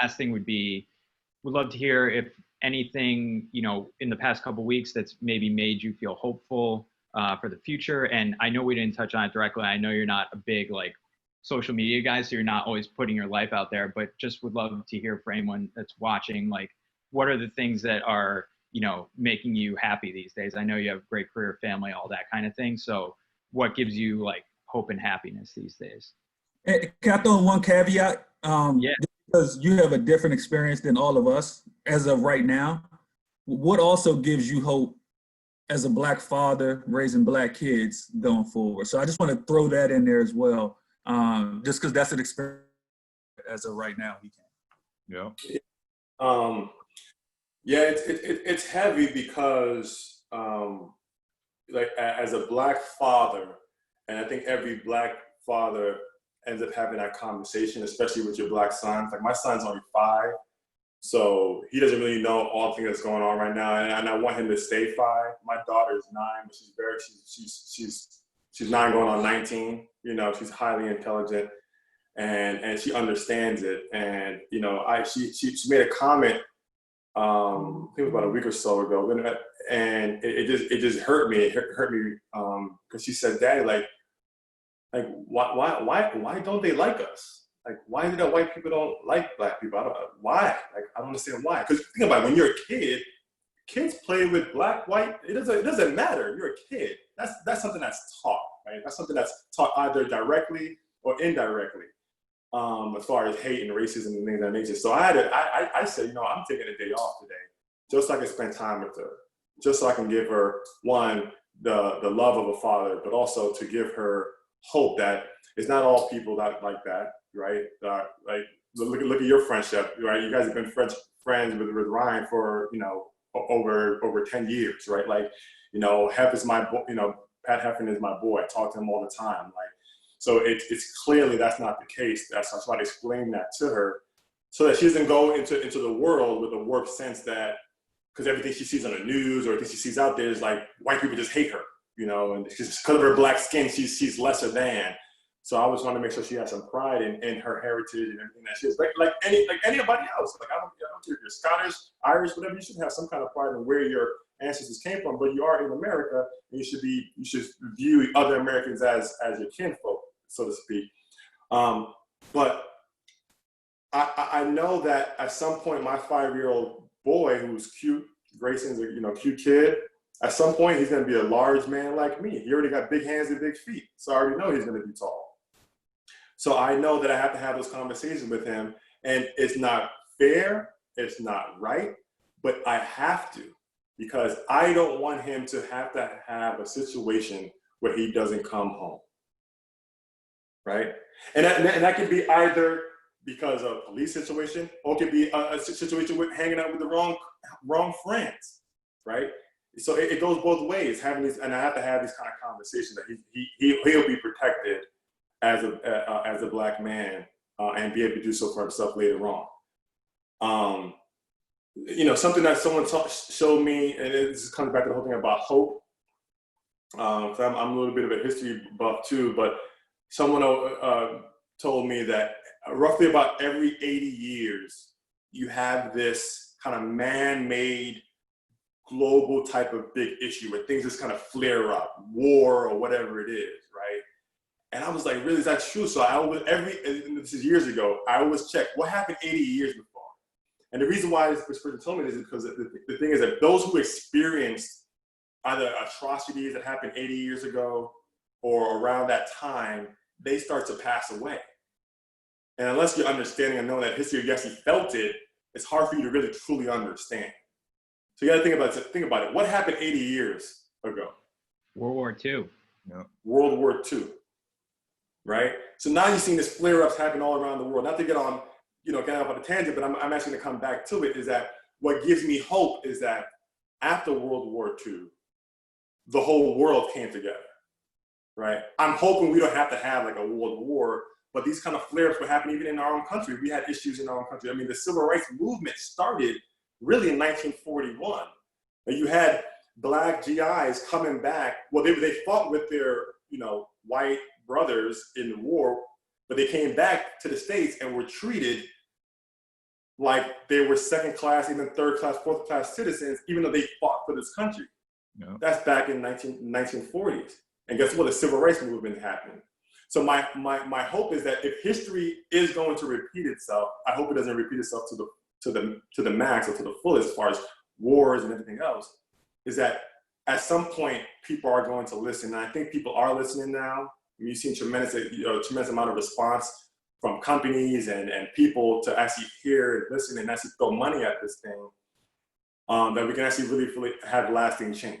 last thing would be, would love to hear if anything, in the past couple weeks that's maybe made you feel hopeful for the future. And I know we didn't touch on it directly. I know you're not a big social media guy, so you're not always putting your life out there, but just would love to hear for anyone that's watching, what are the things that are, making you happy these days? I know you have a great career, family, all that kind of thing. So what gives you hope and happiness these days? Can I throw in one caveat? Yeah. Because you have a different experience than all of us as of right now. What also gives you hope as a Black father raising Black kids going forward? So I just want to throw that in there as well, just because that's an experience as of right now. Yeah. Yeah, it's heavy because as a Black father, and I think every Black father ends up having that conversation, especially with your Black sons. My son's only 5, so he doesn't really know all the things that's going on right now, and I want him to stay 5. My daughter is 9, but she's 9 going on 19. She's highly intelligent, and she understands it. And she made a comment, I think it was about a week or so ago, and it just hurt me. It hurt me because she said, "Daddy, why don't they like us? Why is it that white people don't like Black people? Why? I don't understand why." Because think about it, when you're a kid, kids play with Black, white. It doesn't matter. You're a kid. That's something that's taught, right? That's something that's taught either directly or indirectly, as far as hate and racism and things of that nature. So I said, I'm taking a day off today, just so I can spend time with her, just so I can give her, one, the love of a father, but also to give her hope that it's not all people that like that, right? Look at your friendship, right? You guys have been friends with Ryan for over 10 years, right? Hef is my Pat Heffernan is my boy. I talk to him all the time, so it's clearly that's not the case. That's why I explained that to her, so that she doesn't go into the world with a warped sense that because everything she sees on the news or everything she sees out there is white people just hate her, and because of her Black skin, she's lesser than. So I was trying to make sure she has some pride in her heritage and everything that she is, like anybody else. I don't care if you're Scottish, Irish, whatever. You should have some kind of pride in where your ancestors came from. But you are in America, and you should view other Americans as your kinfolk, so to speak. But I know that at some point, my 5-year-old boy, who's cute, Grayson's a cute kid. At some point, he's going to be a large man like me. He already got big hands and big feet, so I already know he's going to be tall. So I know that I have to have those conversations with him, and it's not fair, it's not right, but I have to, because I don't want him to have a situation where he doesn't come home, right? And that could be either because of a police situation, or it could be a situation with hanging out with the wrong friends, right? So it goes both ways. Having these, and I have to have these kind of conversations that he'll be protected as a Black man and be able to do so for himself later on. Something that someone showed me, and this comes back to the whole thing about hope. I'm a little bit of a history buff too, but someone told me that roughly about every 80 years, you have this kind of man-made global type of big issue where things just kind of flare up, war or whatever it is, right? And I was like, really, is that true? So this is years ago, I always check what happened 80 years before. And the reason why this person told me this is because the thing is that those who experienced either atrocities that happened 80 years ago or around that time, they start to pass away. And unless you're understanding and knowing that history, you actually felt it, it's hard for you to really truly understand. So you gotta think about it. What happened 80 years ago? World War II. Yeah. World War II, right? So now you're seeing this flare-ups happen all around the world. Not to get on, get off on a tangent, but I'm actually gonna come back to it, is that what gives me hope is that after World War II, the whole world came together, right? I'm hoping we don't have to have a world war, but these kind of flare-ups were happening even in our own country. We had issues in our own country. I mean, the civil rights movement started really in 1941. And you had Black GIs coming back. Well, they fought with their, white brothers in the war, but they came back to the States and were treated like they were second class, even third class, fourth class citizens, even though they fought for this country. Yeah. That's back in 1940s. And guess what? The civil rights movement happened. So my hope is that if history is going to repeat itself, I hope it doesn't repeat itself to the max or to the fullest as far as wars and everything else, is that at some point people are going to listen. And I think people are listening now. You've seen tremendous amount of response from companies and people to actually hear and listen and actually throw money at this thing, that we can actually really have lasting change.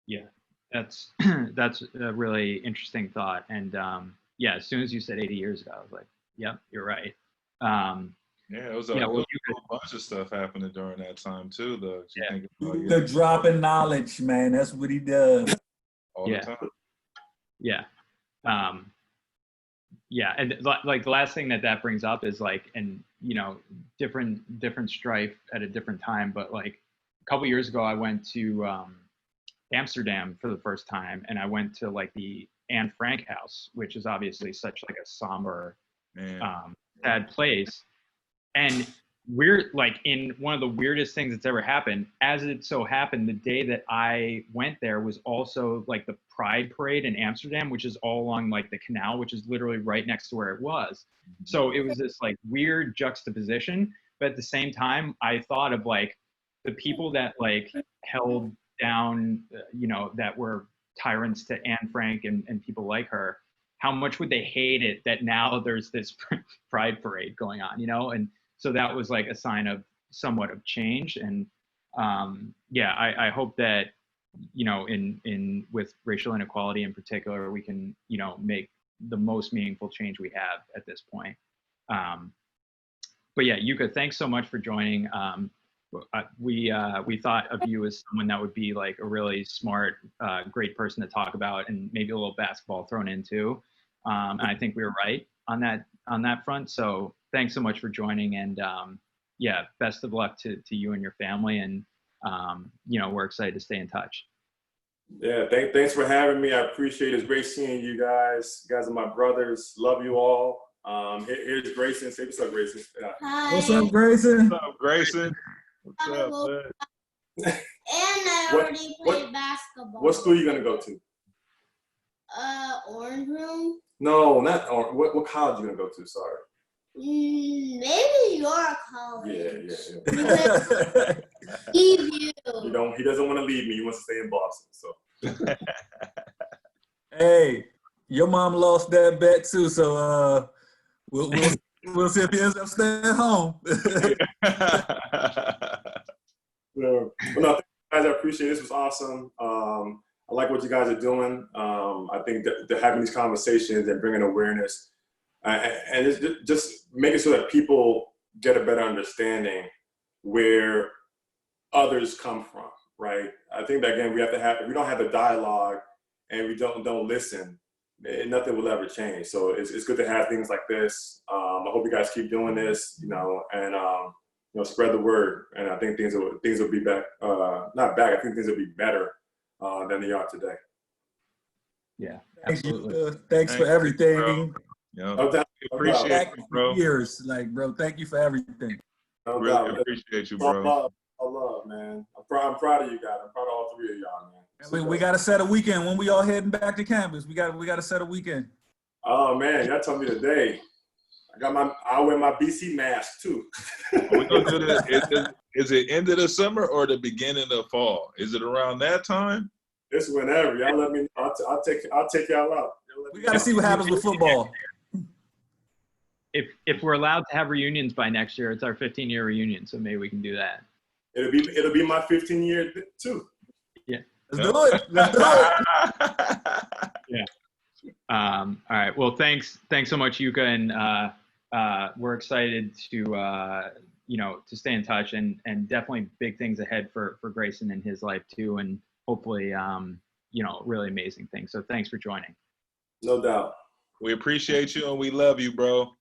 Yeah, that's that's a really interesting thought. And yeah, as soon as you said 80 years ago, I was like, yep, you're right. Yeah, it was a, Yeah, well, it was a bunch of stuff happening during that time too, though. You Yeah. think about, The dropping knowledge, man. That's what he does. all Yeah. the time. Yeah. Yeah, and like the last thing that brings up is like, and you know, different strife at a different time, but like a couple years ago I went to Amsterdam for the first time, and I went to like the Anne Frank house, which is obviously such like a somber, Man. sad place. And we're like in one of the weirdest things that's ever happened. As it so happened, the day that I went there was also like the Pride Parade in Amsterdam, which is all along like the canal, which is literally right next to where it was. So it was this like weird juxtaposition. But at the same time, I thought of like the people that like held down, you know, that were tyrants to Anne Frank and people like her. How much would they hate it that now there's this Pride Parade going on, you know? And so that was like a sign of somewhat of change. And yeah, I hope that, you know, in with racial inequality in particular, we can, you know, make the most meaningful change we have at this point. But yeah, Yuka, thanks so much for joining. We thought of you as someone that would be like a really smart, great person to talk about, and maybe a little basketball thrown in too. And I think we were right on that front. So thanks so much for joining, and yeah, best of luck to you and your family. And you know, we're excited to stay in touch. Yeah, thanks for having me. I appreciate it. It's great seeing you guys. You guys are my brothers. Love you all. Here's Grayson. Say what's up, Grayson. Hi. What's up, Grayson? What's up, Grayson? What's up, bud? And I already played basketball. What school are you gonna go to? Orange Room. No, not or what college you gonna go to? Sorry. Maybe your college. Yeah. Leave you. He doesn't want to leave me. He wants to stay in Boston. So. Hey, your mom lost that bet too, so we'll see if he ends up staying home. Yeah. But no, guys, I appreciate it. This was awesome. I like what you guys are doing. I think that they're having these conversations and bringing awareness, and it's just making sure that people get a better understanding where others come from, right? I think that again, if we don't have the dialogue and we don't listen, nothing will ever change. So it's good to have things like this. I hope you guys keep doing this, you know, and you know, spread the word. And I think things will be back, not back. I think things will be better than they are today. Yeah, Thanks, absolutely. thanks for everything. Yeah, No doubt. appreciate you, bro. Years, like, bro, thank you for everything. No Really doubt. appreciate you, All bro. love, man. I'm proud of you guys. I'm proud of all three of y'all, man. We got to set a weekend when we all heading back to campus. We got to set a weekend. Oh man, y'all told me today. I'll wear my BC mask too. We're gonna do this. Is it end of the summer or the beginning of fall? Is it around that time? It's whenever y'all let me know. I'll take y'all out. We got to see what happens with football. If we're allowed to have reunions by next year, it's our 15-year reunion, so maybe we can do that. It'll be my 15-year too. Yeah. Let's do it. Let's do it. Yeah. All right. Well, thanks so much, Yuka, and we're excited to you know, to stay in touch, and definitely big things ahead for Grayson in his life too, and hopefully you know, really amazing things. So thanks for joining. No doubt. We appreciate you and we love you, bro.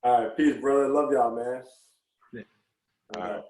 All right, peace, brother. Love y'all, man. Yeah. All right.